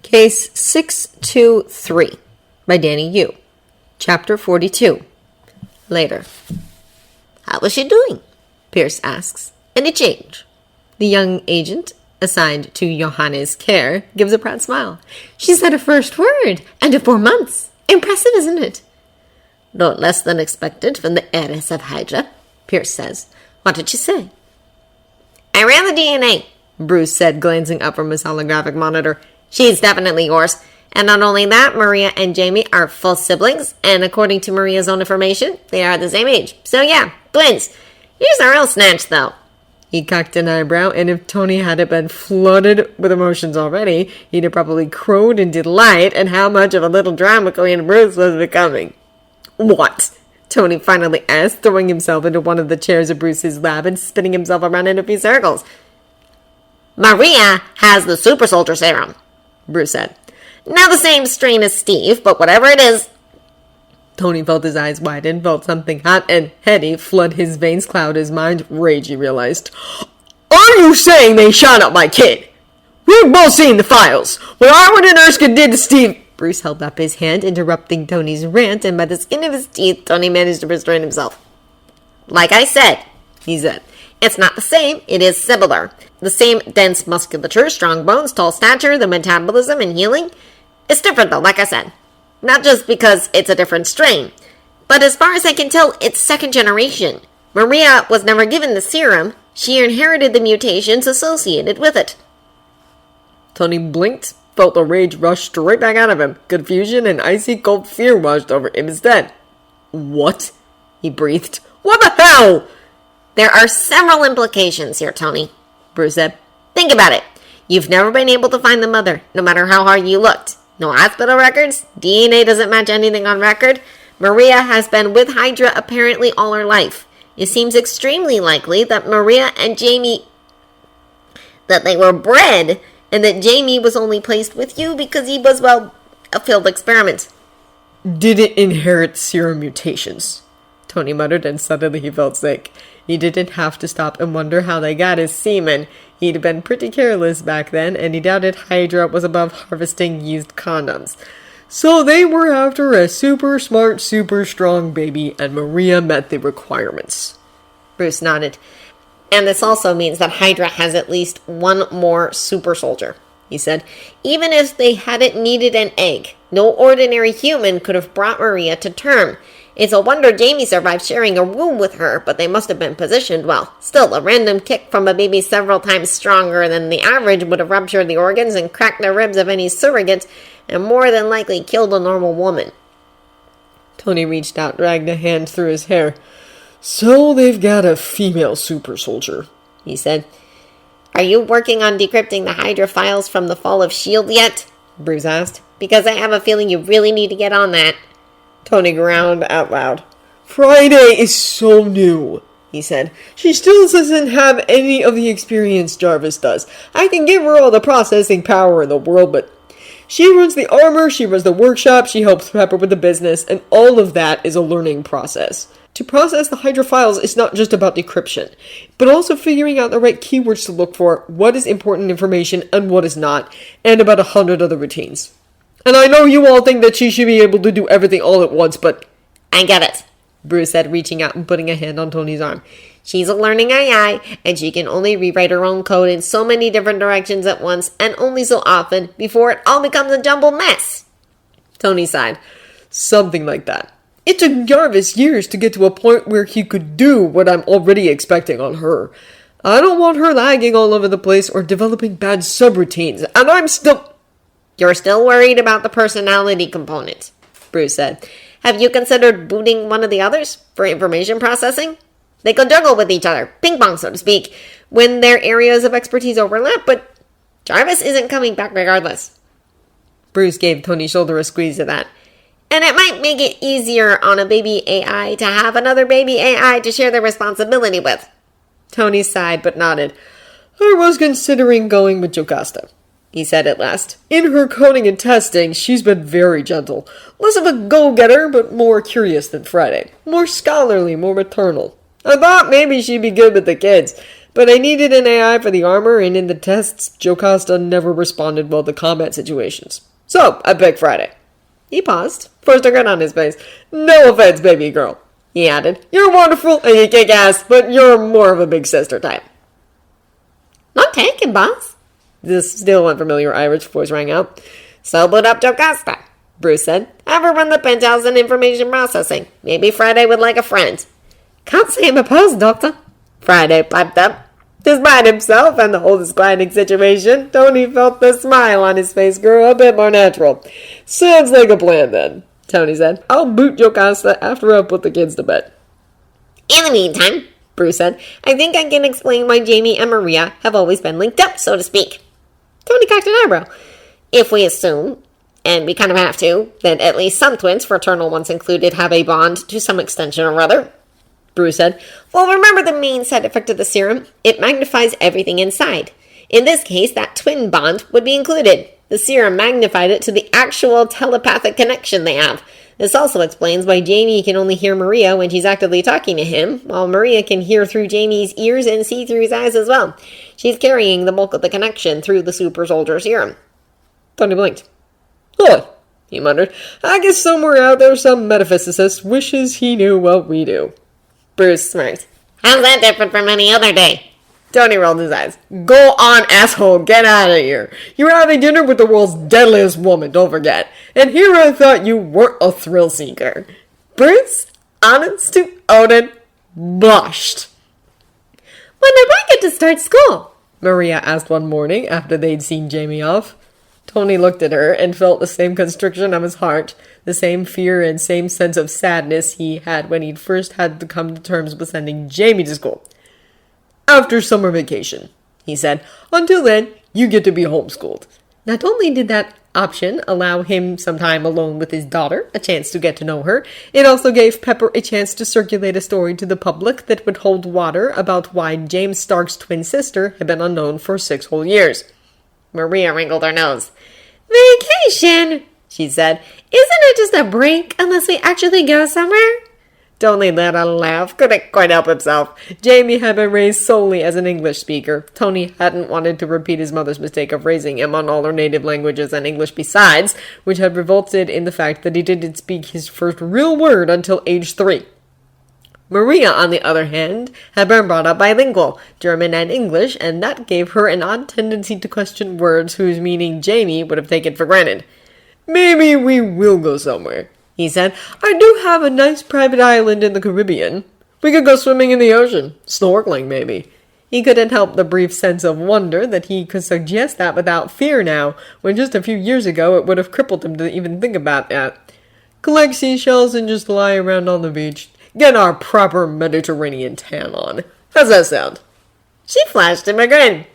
Case 623 by Danny Yu. Chapter 42. Later. How was she doing? Pierce asks. Any change? The young agent, assigned to Johanna's care, gives a proud smile. She said her first word, and in 4 months. Impressive, isn't it? No less than expected from the heiress of Hydra, Pierce says. What did she say? I ran the DNA, Bruce said, glancing up from his holographic monitor. She's definitely yours. And not only that, Maria and Jamie are full siblings, and according to Maria's own information, they are the same age. So yeah, twins. Here's a real snatch, though. He cocked an eyebrow, and if Tony hadn't been flooded with emotions already, he'd have probably crowed in delight at how much of a little drama queen Bruce was becoming. What? Tony finally asked, throwing himself into one of the chairs of Bruce's lab and spinning himself around in a few circles. Maria has the super soldier serum, Bruce said. Not the same strain as Steve, but whatever it is. Tony felt his eyes widen, felt something hot and heady flood his veins, cloud his mind. Rage, he realized. Are you saying they shot up my kid? We've both seen the files. What Arwen and Erskine did to Steve... Bruce held up his hand, interrupting Tony's rant, and by the skin of his teeth, Tony managed to restrain himself. Like I said, he said, it's not the same, it is similar. The same dense musculature, strong bones, tall stature, the metabolism and healing. It's different though, like I said. Not just because it's a different strain, but as far as I can tell, it's second generation. Maria was never given the serum. She inherited the mutations associated with it. Tony blinked, felt the rage rush straight back out of him. Confusion and icy cold fear washed over him instead. What? He breathed. What the hell? There are several implications here, Tony, Bruce said. Think about it. You've never been able to find the mother, no matter how hard you looked. No hospital records. DNA doesn't match anything on record. Maria has been with Hydra apparently all her life. It seems extremely likely that Maria and Jamie... that they were bred, and that Jamie was only placed with you because he was, well, a failed experiment. Didn't inherit serum mutations, Tony muttered, and suddenly he felt sick. He didn't have to stop and wonder how they got his semen. He'd been pretty careless back then, and he doubted Hydra was above harvesting used condoms. So they were after a super smart, super strong baby, and Maria met the requirements. Bruce nodded. And this also means that Hydra has at least one more super soldier, he said. Even if they hadn't needed an egg, no ordinary human could have brought Maria to term. It's a wonder Jamie survived sharing a room with her, but they must have been positioned well. Still, a random kick from a baby several times stronger than the average would have ruptured the organs and cracked the ribs of any surrogate, and more than likely killed a normal woman. Tony reached out, dragged a hand through his hair. So they've got a female super soldier, he said. Are you working on decrypting the Hydra files from the fall of S.H.I.E.L.D. yet? Bruce asked. Because I have a feeling you really need to get on that. Tony ground out loud. Friday is so new, he said. She still doesn't have any of the experience Jarvis does. I can give her all the processing power in the world, but she runs the armor, she runs the workshop, she helps Pepper with the business, and all of that is a learning process. To process the Hydra files is not just about decryption, but also figuring out the right keywords to look for, what is important information and what is not, and about 100 other routines. And I know you all think that she should be able to do everything all at once, but... I get it, Bruce said, reaching out and putting a hand on Tony's arm. She's a learning AI, and she can only rewrite her own code in so many different directions at once, and only so often, before it all becomes a jumbled mess. Tony sighed. Something like that. It took Jarvis years to get to a point where he could do what I'm already expecting on her. I don't want her lagging all over the place or developing bad subroutines, and I'm still... You're still worried about the personality component, Bruce said. Have you considered booting one of the others for information processing? They could juggle with each other, ping pong so to speak, when their areas of expertise overlap, but Jarvis isn't coming back regardless. Bruce gave Tony's shoulder a squeeze at that. And it might make it easier on a baby AI to have another baby AI to share the responsibility with. Tony sighed but nodded. I was considering going with Jocasta, he said at last. In her coding and testing, she's been very gentle. Less of a go-getter, but more curious than Friday. More scholarly, more maternal. I thought maybe she'd be good with the kids, But I needed an AI for the armor, and in the tests, Jocasta never responded well to combat situations. So, I picked Friday. He paused, forced a grin on his face. No offense, baby girl, he added. You're wonderful and you kick ass, but you're more of a big sister type. Not taken, boss. This still unfamiliar Irish voice rang out. So boot up Jocasta, Bruce said. Have her run the penthouse and information processing. Maybe Friday would like a friend. Can't say I'm opposed, Doctor, Friday piped up. Despite himself and the whole disquieting situation, Tony felt the smile on his face grow a bit more natural. Sounds like a plan, then, Tony said. I'll boot Jocasta after I put the kids to bed. In the meantime, Bruce said, I think I can explain why Jamie and Maria have always been linked up, so to speak. Tony cocked an eyebrow. If we assume, and we kind of have to, that at least some twins, fraternal ones included, have a bond to some extension or other, Bruce said, well, remember the main side effect of the serum? It magnifies everything inside. In this case, that twin bond would be included. The serum magnified it to the actual telepathic connection they have. This also explains why Jamie can only hear Maria when she's actively talking to him, while Maria can hear through Jamie's ears and see through his eyes as well. She's carrying the bulk of the connection through the super soldier serum. Tony blinked. Huh, he muttered. I guess somewhere out there some metaphysicist wishes he knew what we do. Bruce smirked. How's that different from any other day? Tony rolled his eyes. Go on, asshole, get out of here. You were having dinner with the world's deadliest woman, don't forget. And here I thought you weren't a thrill seeker. Bruce, honest to Odin, blushed. When did I get to start school? Maria asked one morning after they'd seen Jamie off. Tony looked at her and felt the same constriction of his heart, the same fear and same sense of sadness he had when he'd first had to come to terms with sending Jamie to school. After summer vacation, he said. Until then, you get to be homeschooled. Not only did that option allow him some time alone with his daughter, a chance to get to know her, it also gave Pepper a chance to circulate a story to the public that would hold water about why James Stark's twin sister had been unknown for 6 whole years. Maria wrinkled her nose. Vacation, she said. Isn't it just a break unless we actually go somewhere? Tony let out a laugh, couldn't quite help himself. Jamie had been raised solely as an English speaker. Tony hadn't wanted to repeat his mother's mistake of raising him on all her native languages and English besides, which had resulted in the fact that he didn't speak his first real word until age 3. Maria, on the other hand, had been brought up bilingual, German and English, and that gave her an odd tendency to question words whose meaning Jamie would have taken for granted. Maybe we will go somewhere, he said. I do have a nice private island in the Caribbean. We could go swimming in the ocean. Snorkeling, maybe. He couldn't help the brief sense of wonder that he could suggest that without fear now, when just a few years ago it would have crippled him to even think about that. Collect seashells and just lie around on the beach. Get our proper Mediterranean tan on. How's that sound? She flashed him a grin.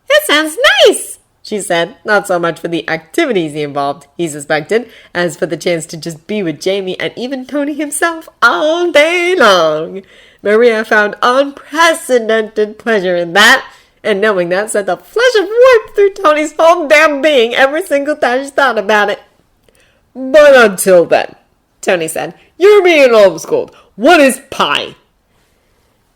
It sounds nice, she said, not so much for the activities he involved, he suspected, as for the chance to just be with Jamie and even Tony himself all day long. Maria found unprecedented pleasure in that, and knowing that sent a flush of warmth through Tony's whole damn being every single time she thought about it. But until then, Tony said, you're being homeschooled. What is pi?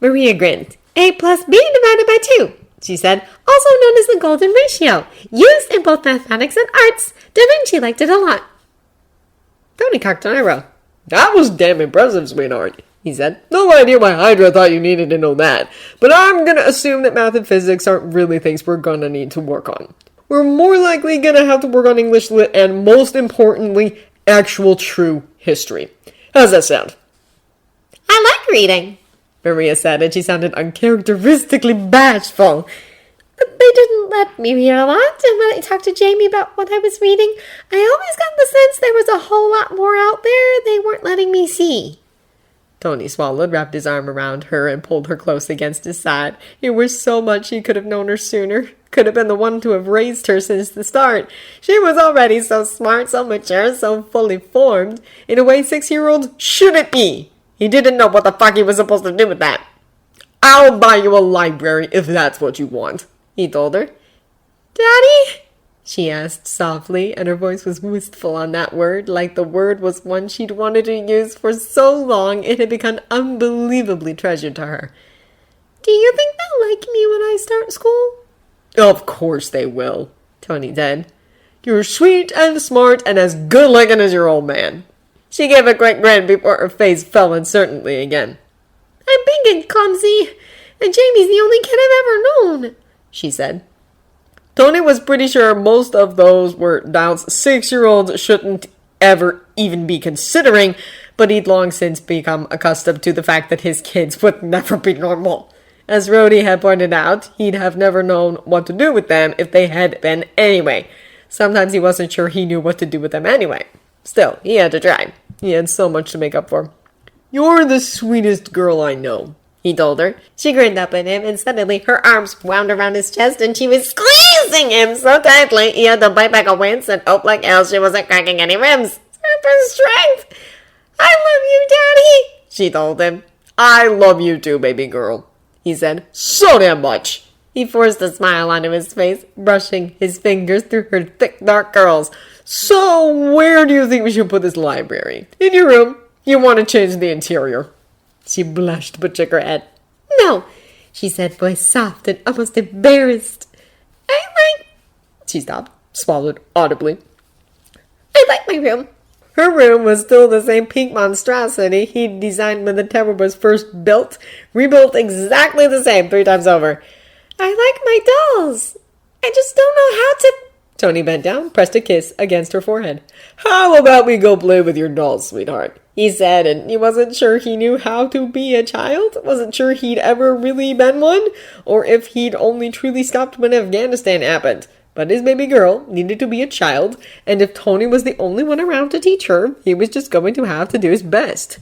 Maria grinned. A plus B divided by 2, she said, also known as the golden ratio, used in both mathematics and arts. Da Vinci liked it a lot. Tony cocked an eyebrow. That was damn impressive, sweetheart, he said. No idea why Hydra thought you needed to know that, but I'm gonna assume that math and physics aren't really things we're gonna need to work on. We're more likely gonna have to work on English lit and, most importantly, actual true history. How's that sound? I like reading, Maria said, and she sounded uncharacteristically bashful. But they didn't let me read a lot, and when I talked to Jamie about what I was reading, I always got the sense there was a whole lot more out there they weren't letting me see. Tony swallowed, wrapped his arm around her, and pulled her close against his side. He wished so much he could have known her sooner. Could have been the one to have raised her since the start. She was already so smart, so mature, so fully formed. In a way 6-year-olds shouldn't be. He didn't know what the fuck he was supposed to do with that. I'll buy you a library if that's what you want, he told her. Daddy? She asked softly, and her voice was wistful on that word, like the word was one she'd wanted to use for so long it had become unbelievably treasured to her. Do you think they'll like me when I start school? Of course they will, Tony said. You're sweet and smart and as good-looking as your old man. She gave a quick grin before her face fell uncertainly again. I'm big and clumsy, and Jamie's the only kid I've ever known, she said. Tony was pretty sure most of those were doubts 6-year-olds shouldn't ever even be considering, but he'd long since become accustomed to the fact that his kids would never be normal. As Rhodey had pointed out, he'd have never known what to do with them if they had been anyway. Sometimes he wasn't sure he knew what to do with them anyway. Still, he had to try. He had so much to make up for. You're the sweetest girl I know, he told her. She grinned up at him, and suddenly her arms wound around his chest, and she was squeezing him so tightly he had to bite back a wince and hope like hell she wasn't cracking any ribs. Super strength! I love you, Daddy, she told him. I love you too, baby girl, he said. So damn much. He forced a smile onto his face, brushing his fingers through her thick, dark curls. So, where do you think we should put this library? In your room? You want to change the interior? She blushed but shook her head. No, she said, voice soft and almost embarrassed. She stopped, swallowed audibly. I like my room. Her room was still the same pink monstrosity he'd designed when the tower was first built, rebuilt exactly the same 3 times over. I like my dolls. I just don't know how to... Tony bent down, pressed a kiss against her forehead. How about we go play with your dolls, sweetheart? He said, and he wasn't sure he knew how to be a child, wasn't sure he'd ever really been one, or if he'd only truly stopped when Afghanistan happened. But his baby girl needed to be a child, and if Tony was the only one around to teach her, he was just going to have to do his best.